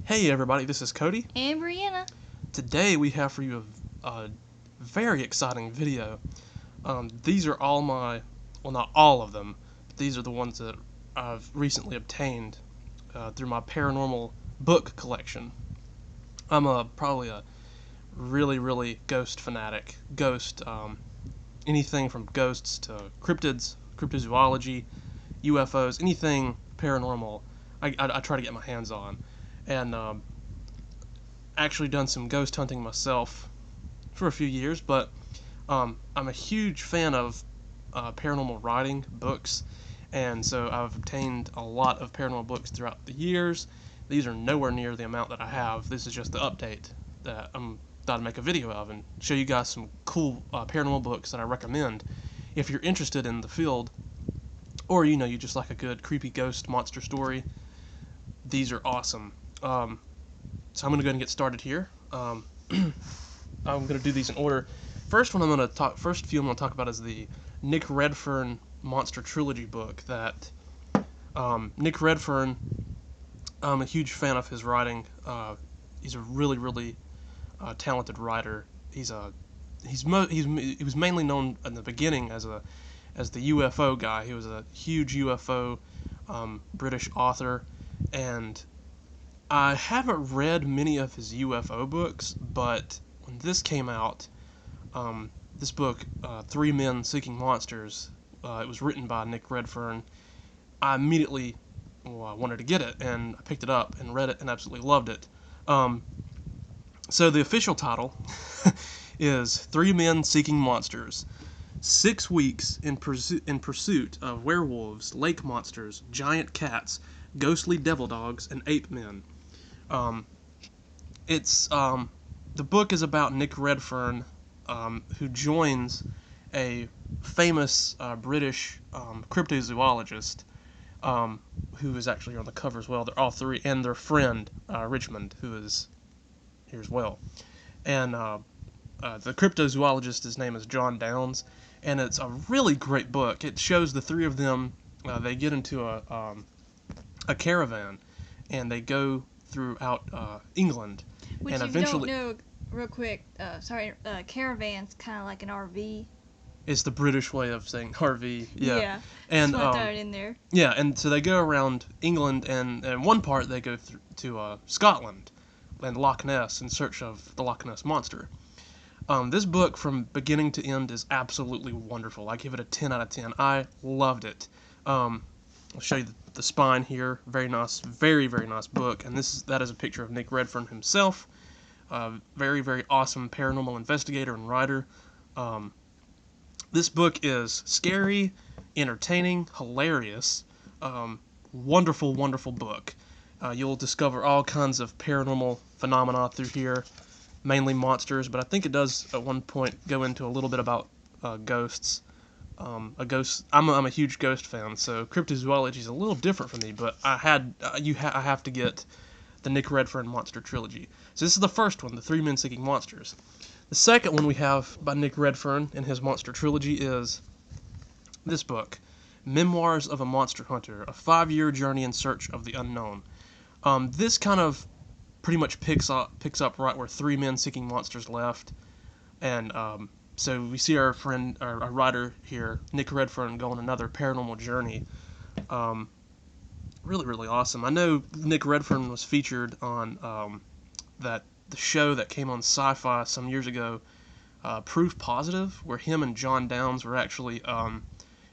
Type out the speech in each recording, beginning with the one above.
Hey everybody, this is Cody. And Brianna. Today we have for you a very exciting video. These are all my, well, not all of them, but these are the ones that I've recently obtained through my paranormal book collection. I'm probably a really ghost fanatic. Anything from ghosts to cryptids, cryptozoology, UFOs, anything paranormal, I try to get my hands on. And actually done some ghost hunting myself for a few years, but I'm a huge fan of paranormal writing books, and so I've obtained a lot of paranormal books throughout the years. These are nowhere near the amount that I have. This is just the update that I'm thought to make a video of and show you guys some cool paranormal books that I recommend if you're interested in the field, or you just like a good creepy ghost monster story. These are awesome. So I'm going to go ahead and get started here. I'm going to do these in order. First few I'm going to talk about is the Nick Redfern Monster Trilogy book. That Nick Redfern, I'm a huge fan of his writing. He's a really talented writer. He was mainly known in the beginning as the UFO guy. He was a huge UFO British author, and I haven't read many of his UFO books, but when this came out, this book, Three Men Seeking Monsters, it was written by Nick Redfern. I immediately wanted to get it, and I picked it up and read it and absolutely loved it. So the official title is Three Men Seeking Monsters. 6 weeks in pursuit of werewolves, lake monsters, giant cats, ghostly devil dogs, and ape men. The book is about Nick Redfern, who joins a famous British cryptozoologist, who is actually on the cover as well. They're all three, and their friend Richmond, who is here as well. And the cryptozoologist, his name is John Downes, and it's a really great book. It shows the three of them. They get into a caravan, and they go throughout England, Which, and if eventually you don't know, real quick, caravan's kind of like an RV. it's the British way of saying RV. Yeah, Just and want to throw it in there. yeah, and so they go around England, and in one part they go to Scotland and Loch Ness in search of the Loch Ness monster. This book, from beginning to end, is absolutely wonderful. I give it a 10 out of 10. I loved it. I'll show you the spine here. Very nice, very nice book. And that is a picture of Nick Redfern himself. Very awesome paranormal investigator and writer. This book is scary, entertaining, hilarious. Wonderful book. You'll discover all kinds of paranormal phenomena through here, mainly monsters, but I think it does at one point go into a little bit about ghosts. I'm a huge ghost fan, so cryptozoology is a little different for me, but I have to get the Nick Redfern Monster Trilogy. So this is the first one, the Three Men Seeking Monsters. The second one we have by Nick Redfern in his Monster Trilogy is this book, Memoirs of a Monster Hunter, a 5-year journey in search of the unknown. This kind of pretty much picks up right where Three Men Seeking Monsters left, and so we see our friend, our writer here, Nick Redfern, go on another paranormal journey. Really awesome. I know Nick Redfern was featured on the show that came on Sci-Fi some years ago, Proof Positive, where him and John Downes were actually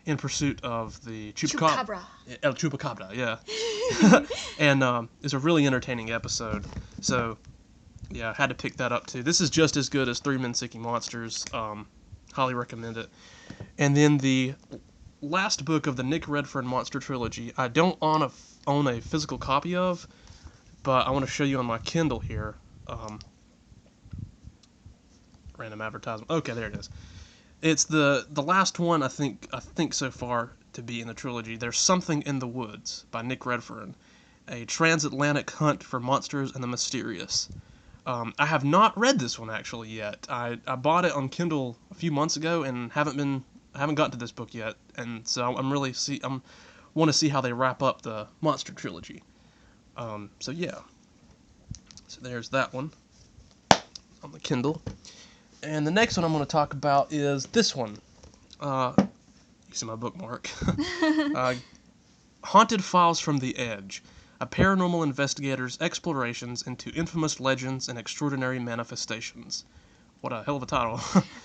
in pursuit of the Chupacabra. El Chupacabra, yeah. And it's a really entertaining episode. So yeah, I had to pick that up too. This is just as good as Three Men Seeking Monsters. Highly recommend it. And then the last book of the Nick Redfern Monster Trilogy, I don't own a physical copy of, but I want to show you on my Kindle here. Random advertisement. Okay, there it is. It's the last one I think so far to be in the trilogy. There's Something in the Woods by Nick Redfern, a transatlantic hunt for monsters and the mysterious. I have not read this one actually yet. I bought it on Kindle a few months ago and haven't gotten to this book yet, and so want to see how they wrap up the Monster Trilogy. So yeah. So there's that one on the Kindle. And the next one I'm going to talk about is this one. You see my bookmark. Haunted Files from the Edge. A paranormal investigator's explorations into infamous legends and extraordinary manifestations. What a hell of a title.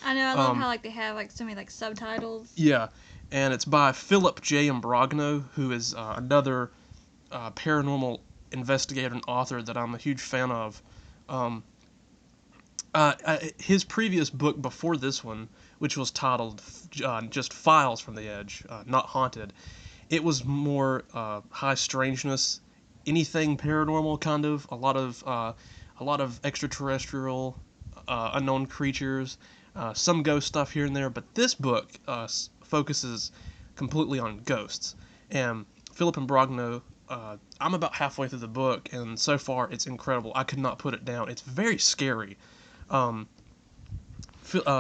I know. I love how like they have like so many like subtitles. Yeah, and it's by Philip J. Imbrogno, who is another paranormal investigator and author that I'm a huge fan of. His previous book before this one, which was titled just Files from the Edge, not Haunted, it was more high strangeness, anything paranormal kind of, a lot of extraterrestrial, unknown creatures, some ghost stuff here and there. But this book focuses completely on ghosts. And Philip Imbrogno, I'm about halfway through the book, and so far it's incredible. I could not put it down. It's very scary.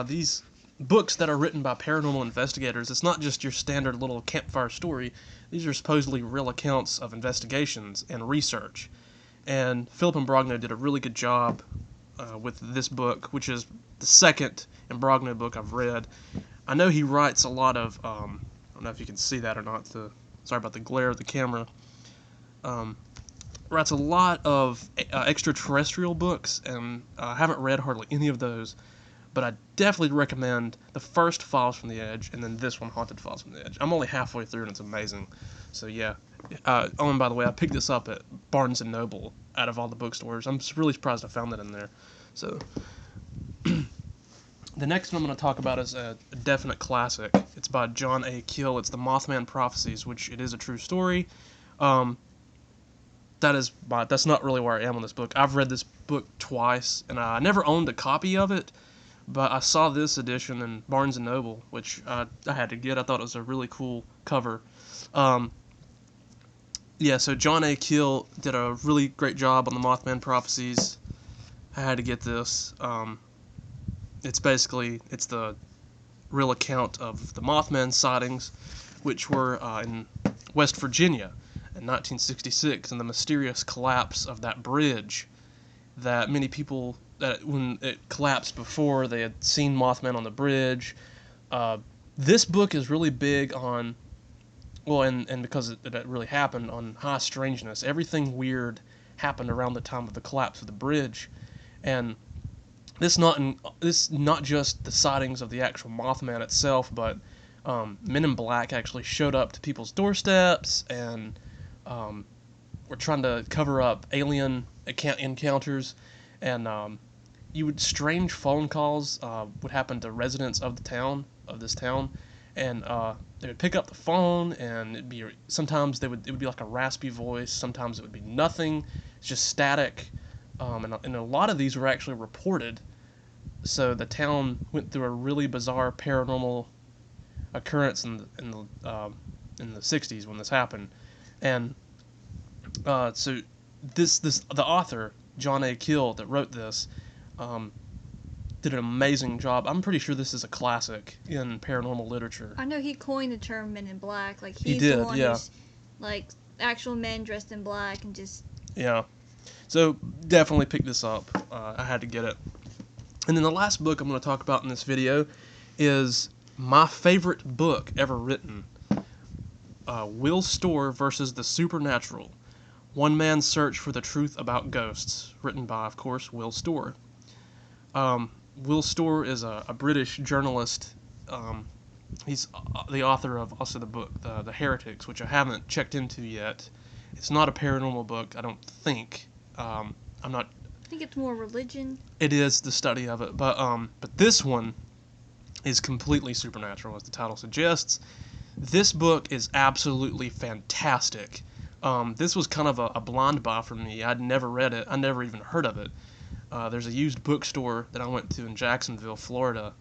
These books that are written by paranormal investigators, it's not just your standard little campfire story. These are supposedly real accounts of investigations and research. And Philip Imbrogno did a really good job with this book, which is the second Imbrogno book I've read. I know he writes a lot of, I don't know if you can see that or not, sorry about the glare of the camera. Writes a lot of extraterrestrial books, and I haven't read hardly any of those, but I definitely recommend the first Files from the Edge, and then this one, Haunted Files from the Edge. I'm only halfway through, and it's amazing. So yeah. Oh, and by the way, I picked this up at Barnes & Noble out of all the bookstores. I'm really surprised I found it in there. So the next one I'm going to talk about is a definite classic. It's by John A. Keel. It's The Mothman Prophecies, which it is a true story. That's not really where I am on this book. I've read this book twice, and I never owned a copy of it, but I saw this edition in Barnes & Noble, which I had to get. I thought it was a really cool cover. Yeah, so John A. Keel did a really great job on the Mothman Prophecies. I had to get this. It's the real account of the Mothman sightings, which were in West Virginia in 1966, and the mysterious collapse of that bridge that many people, that when it collapsed before, they had seen Mothman on the bridge. This book is really big on, well, and because it really happened, on high strangeness. Everything weird happened around the time of the collapse of the bridge, and this not just the sightings of the actual Mothman itself, but Men in Black actually showed up to people's doorsteps and were trying to cover up alien encounters, and strange phone calls would happen to residents of this town, and they would pick up the phone, and sometimes it would be like a raspy voice, sometimes it would be nothing, it's just static, and a lot of these were actually reported. So the town went through a really bizarre paranormal occurrence in the 60s when this happened, and so the author John A. Keel that wrote this did an amazing job. I'm pretty sure this is a classic in paranormal literature. I know he coined the term Men in Black. Like He he's did, the one yeah. who's like actual men dressed in black and just. Yeah. So definitely pick this up. I had to get it. And then the last book I'm going to talk about in this video is my favorite book ever written. Will Storr versus the Supernatural. One Man's Search for the Truth About Ghosts. Written by, of course, Will Storr. Will Storr is a British journalist. He's the author of also the book, The Heretics, which I haven't checked into yet. It's not a paranormal book, I don't think. I'm not... I think it's more religion. It is the study of it, but this one is completely supernatural, as the title suggests. This book is absolutely fantastic. This was kind of a blind buy for me. I'd never read it. I never even heard of it. There's a used bookstore that I went to in Jacksonville, Florida,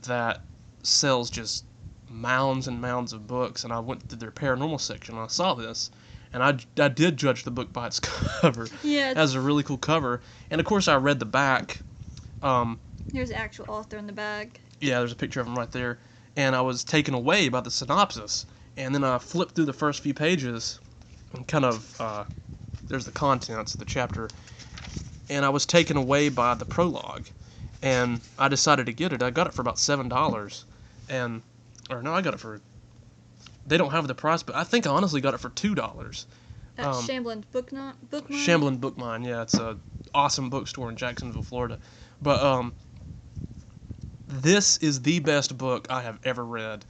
that sells just mounds and mounds of books, and I went to their paranormal section and I saw this, and I did judge the book by its cover. Yeah. It has a really cool cover, and of course I read the back. There's the actual author in the back. Yeah, there's a picture of him right there, and I was taken away by the synopsis, and then I flipped through the first few pages, and kind of, there's the contents of the chapter, and I was taken away by the prologue, and I decided to get it. I got it for about $7, or no, I got it for. They don't have the price, but I think I honestly got it for $2. At Shamblin's Bookmart? Shamblin Bookmine, yeah, it's a awesome bookstore in Jacksonville, Florida. But this is the best book I have ever read,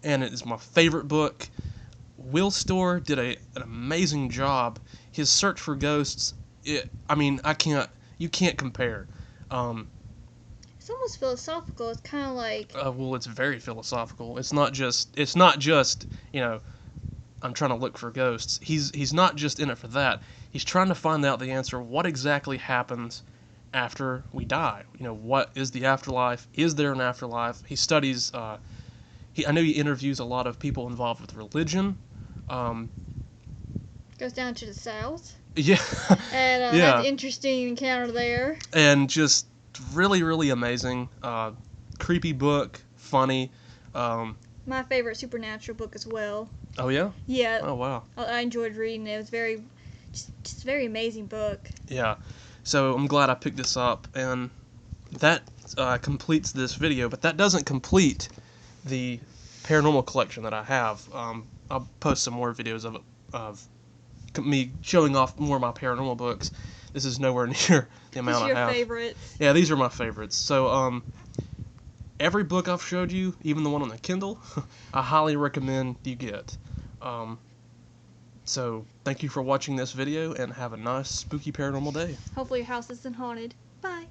and it is my favorite book. Will Storr did an amazing job. His search for ghosts, you can't compare. It's almost philosophical. It's kind of like. Well, it's very philosophical. It's not just I'm trying to look for ghosts. He's not just in it for that. He's trying to find out the answer. What exactly happens after we die? What is the afterlife? Is there an afterlife? He studies. I know he interviews a lot of people involved with religion. Goes down to the south. Yeah. And yeah. has an interesting encounter there. And just really, really amazing. Creepy book, funny. My favorite supernatural book as well. Oh yeah? Yeah. Oh wow. I enjoyed reading it. It was just a very amazing book. Yeah. So I'm glad I picked this up, and that completes this video, but that doesn't complete the paranormal collection that I have. I'll post some more videos of me showing off more of my paranormal books. This is nowhere near the amount I have. These are your favorites. Yeah, these are my favorites. So every book I've showed you, even the one on the Kindle, I highly recommend you get. So thank you for watching this video, and have a nice spooky paranormal day. Hopefully your house isn't haunted. Bye.